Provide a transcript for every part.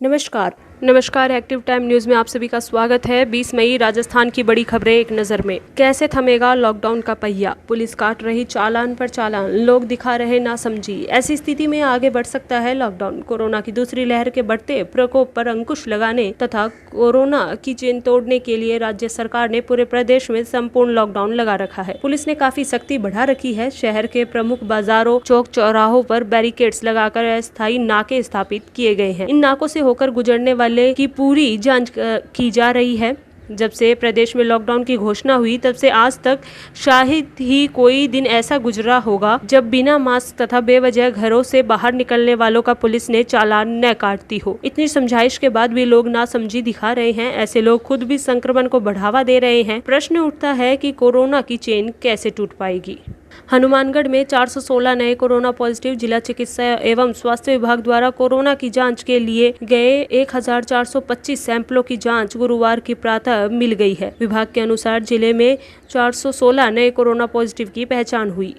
नमस्कार active time news में आप सभी का स्वागत है। 20 मई राजस्थान की बड़ी खबरें एक नजर में। कैसे थमेगा लॉकडाउन का पहिया, पुलिस काट रही चालान पर चालान, लोग दिखा रहे नासमझी। ऐसी स्थिति में आगे बढ़ सकता है लॉकडाउन। कोरोना की दूसरी लहर के बढ़ते प्रकोप पर अंकुश लगाने तथा कोरोना की चेन तोड़ने के लिए राज्य सरकार ने पूरे प्रदेश में संपूर्ण लॉकडाउन लगा रखा है। पुलिस ने काफी सख्ती बढ़ा रखी है। शहर के प्रमुख बाजारों, चौक चौराहों पर बैरिकेड्स लगाकर अस्थायी नाके स्थापित किए गए हैं। इन नाकों से होकर गुजरने वाले की पूरी जांच की जा रही है। जब से प्रदेश में लॉकडाउन की घोषणा हुई तब से आज तक शायद ही कोई दिन ऐसा गुजरा होगा जब बिना मास्क तथा बेवजह घरों से बाहर निकलने वालों का पुलिस ने चालान न काटती हो। इतनी समझाइश के बाद भी लोग नासमझी दिखा रहे हैं। ऐसे लोग खुद भी संक्रमण को बढ़ावा दे रहे हैं। प्रश्न उठता है कि कोरोना की चेन कैसे टूट पाएगी। हनुमानगढ़ में 416 नए कोरोना पॉजिटिव। जिला चिकित्सा एवं स्वास्थ्य विभाग द्वारा कोरोना की जांच के लिए गए 1425 सैंपलों की जांच गुरुवार की प्रातः मिल गई है। विभाग के अनुसार जिले में 416 नए कोरोना पॉजिटिव की पहचान हुई।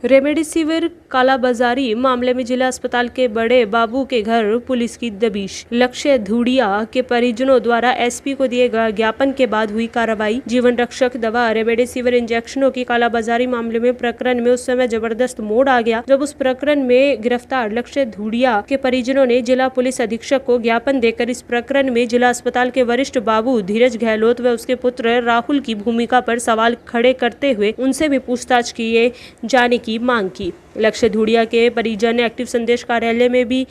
रेमडेसिविर कालाबाजारी मामले में जिला अस्पताल के बड़े बाबू के घर पुलिस की दबिश। लक्ष्य धूड़िया के परिजनों द्वारा एसपी को दिए गए ज्ञापन के बाद हुई कार्रवाई। जीवन रक्षक दवा रेमडेसिविर इंजेक्शनों की कालाबाजारी मामले में प्रकरण में उस समय जबरदस्त मोड़ आ गया जब उस प्रकरण में गिरफ्तार लक्ष्य धूड़िया के परिजनों ने जिला पुलिस अधीक्षक को ज्ञापन देकर इस प्रकरण में जिला अस्पताल के वरिष्ठ बाबू धीरज गहलोत व उसके पुत्र राहुल की भूमिका पर सवाल खड़े करते हुए उनसे भी पूछताछ किए जाने की मांग की। लक्ष्य धूड़िया के परिजन ने एक्टिव संदेश कार्यालय में भी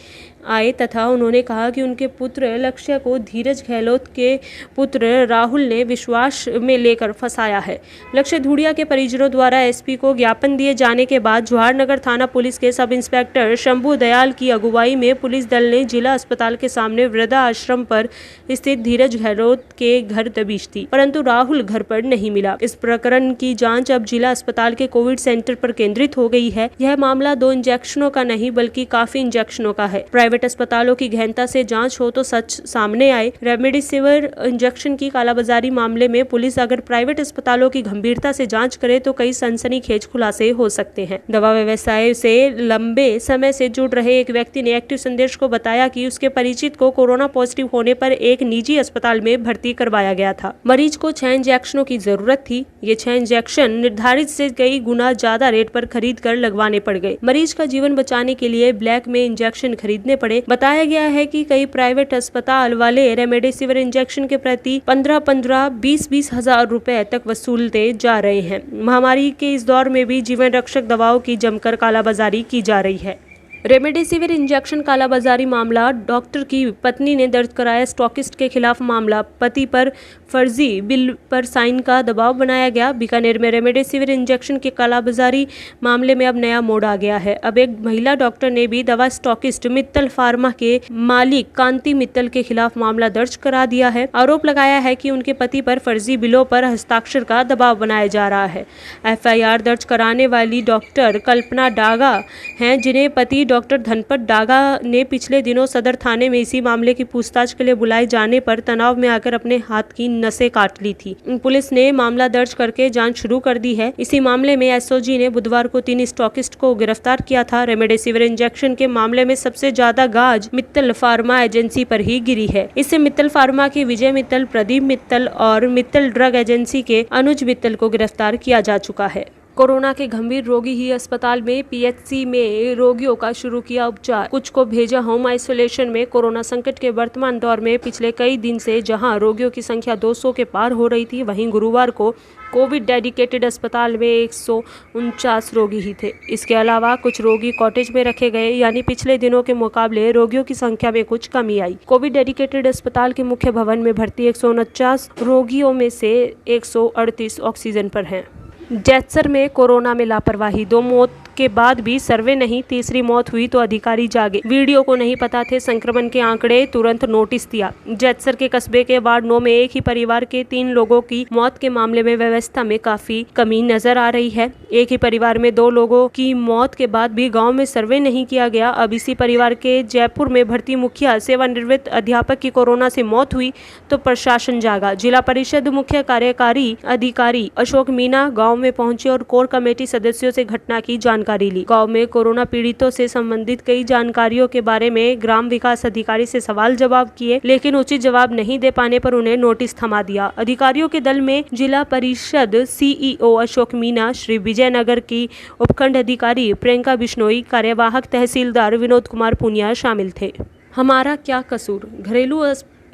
आए तथा उन्होंने कहा कि उनके पुत्र लक्ष्य को धीरज गहलोत के पुत्र राहुल ने विश्वास में लेकर फंसाया है। लक्ष्य धूड़िया के परिजनों द्वारा एसपी को ज्ञापन दिए जाने के बाद जवाहरनगर थाना पुलिस के सब इंस्पेक्टर शंभू दयाल की अगुवाई में पुलिस दल ने जिला अस्पताल के सामने वृद्धा आश्रम पर स्थित धीरज गहलोत के घर दबिश दी, परंतु राहुल घर पर नहीं मिला। इस प्रकरण की जाँच अब जिला अस्पताल के कोविड सेंटर पर केंद्रित हो गई है। यह मामला 2 इंजेक्शनों का नहीं बल्कि काफी इंजेक्शनों का है। प्राइवेट अस्पतालों की गहनता से जांच हो तो सच सामने आए। रेमडेसिविर इंजेक्शन की कालाबाजारी मामले में पुलिस अगर प्राइवेट अस्पतालों की गंभीरता से जांच करे तो कई सनसनीखेज खुलासे हो सकते हैं। दवा व्यवसाय से लंबे समय से जुड़ रहे एक व्यक्ति ने एक्टिव संदेश को बताया कि उसके परिचित को कोरोना पॉजिटिव होने पर एक निजी अस्पताल में भर्ती करवाया गया था। मरीज को 6 इंजेक्शनों की जरूरत थी। ये 6 इंजेक्शन निर्धारित से कई गुना ज्यादा रेट पर खरीद कर लगवाने पड़ गए। मरीज का जीवन बचाने के लिए ब्लैक में इंजेक्शन खरीदने पड़े। बताया गया है कि कई प्राइवेट अस्पताल वाले रेमडेसिविर इंजेक्शन के प्रति 15-15, 20-20 हजार रुपए तक वसूलते जा रहे हैं। महामारी के इस दौर में भी जीवन रक्षक दवाओं की जमकर कालाबाजारी की जा रही है। रेमडेसिविर इंजेक्शन कालाबाजारी मामला। डॉक्टर की पत्नी ने दर्ज कराया स्टॉकिस्ट के खिलाफ मामला। पति पर फर्जी बिल पर साइन का दबाव बनाया गया। बीकानेर में रेमडेसिविर इंजेक्शन की कालाबाजारी मामले में अब नया मोड़ आ गया है। अब एक महिला डॉक्टर ने भी दवा स्टॉकिस्ट मित्तल फार्मा के मालिक कांति मित्तल के खिलाफ मामला दर्ज करा दिया है। आरोप लगाया है कि उनके पति पर फर्जी बिलों पर हस्ताक्षर का दबाव बनाया जा रहा है। FIR दर्ज कराने वाली डॉक्टर कल्पना डागा हैं, जिन्हें पति डॉक्टर धनपत डागा ने पिछले दिनों सदर थाने में इसी मामले की पूछताछ के लिए बुलाए जाने पर तनाव में आकर अपने हाथ की नसें काट ली थी। पुलिस ने मामला दर्ज करके जांच शुरू कर दी है। इसी मामले में SOG ने बुधवार को 3 स्टॉकिस्ट को गिरफ्तार किया था। रेमडेसिविर इंजेक्शन के मामले में सबसे ज्यादा गाज मित्तल फार्मा एजेंसी पर ही गिरी है। इससे मित्तल फार्मा के विजय मित्तल, प्रदीप मित्तल और मित्तल ड्रग एजेंसी के अनुज मित्तल को गिरफ्तार किया जा चुका है। कोरोना के गंभीर रोगी ही अस्पताल में PHC में रोगियों का शुरू किया उपचार। कुछ को भेजा होम आइसोलेशन में। कोरोना संकट के वर्तमान दौर में पिछले कई दिन से जहां रोगियों की संख्या 200 के पार हो रही थी, वहीं गुरुवार को कोविड डेडिकेटेड अस्पताल में 149 रोगी ही थे। इसके अलावा कुछ रोगी कॉटेज में रखे गए, यानी पिछले दिनों के मुकाबले रोगियों की संख्या में कुछ कमी आई। कोविड डेडिकेटेड अस्पताल के मुख्य भवन में भर्ती 149 रोगियों में से 138 ऑक्सीजन पर हैं। जैतसर में कोरोना में लापरवाही। 2 मौत के बाद भी सर्वे नहीं, तीसरी मौत हुई तो अधिकारी जागे। वीडियो को नहीं पता थे संक्रमण के आंकड़े, तुरंत नोटिस दिया। जैतसर के कस्बे के वार्ड 9 में एक ही परिवार के 3 लोगों की मौत के मामले में व्यवस्था में काफी कमी नजर आ रही है। एक ही परिवार में 2 लोगों की मौत के बाद भी गाँव में सर्वे नहीं किया गया। अब इसी परिवार के जयपुर में भर्ती मुखिया सेवानिवृत्त अध्यापक की कोरोना से मौत हुई तो प्रशासन जागा। जिला परिषद मुख्य कार्यकारी अधिकारी अशोक मीना गाँव में पहुंचे और कोर कमेटी सदस्यों से घटना की जानकारी जानकारी ली। गाँव में कोरोना पीड़ितों से संबंधित कई जानकारियों के बारे में ग्राम विकास अधिकारी से सवाल जवाब किए, लेकिन उचित जवाब नहीं दे पाने पर उन्हें नोटिस थमा दिया। अधिकारियों के दल में जिला परिषद सीईओ अशोक मीना, श्री विजयनगर की उपखंड अधिकारी प्रियंका बिश्नोई, कार्यवाहक तहसीलदार विनोद कुमार पुनिया शामिल थे। हमारा क्या कसूर? घरेलू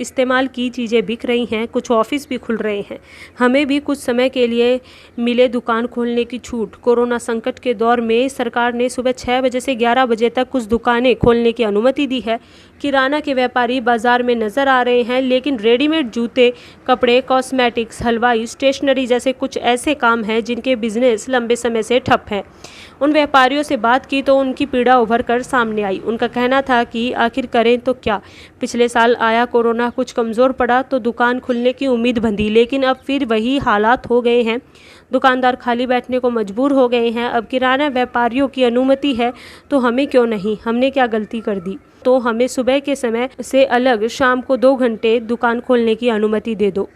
इस्तेमाल की चीज़ें बिक रही हैं, कुछ ऑफिस भी खुल रहे हैं। हमें भी कुछ समय के लिए मिले दुकान खोलने की छूट। कोरोना संकट के दौर में सरकार ने सुबह 6 बजे से 11 बजे तक कुछ दुकानें खोलने की अनुमति दी है। किराना के व्यापारी बाजार में नजर आ रहे हैं, लेकिन रेडीमेड जूते, कपड़े, कॉस्मेटिक्स, हलवाई, स्टेशनरी जैसे कुछ ऐसे काम हैं जिनके बिजनेस लंबे समय से ठप हैं। उन व्यापारियों से बात की तो उनकी पीड़ा उभर कर सामने आई। उनका कहना था कि आखिर करें तो क्या। पिछले साल आया कोरोना, कुछ कमज़ोर पड़ा तो दुकान खुलने की उम्मीद बंधी, लेकिन अब फिर वही हालात हो गए हैं। दुकानदार खाली बैठने को मजबूर हो गए हैं। अब किराना व्यापारियों की अनुमति है तो हमें क्यों नहीं? हमने क्या गलती कर दी? तो हमें सुबह के समय से अलग शाम को 2 घंटे दुकान खोलने की अनुमति दे दो।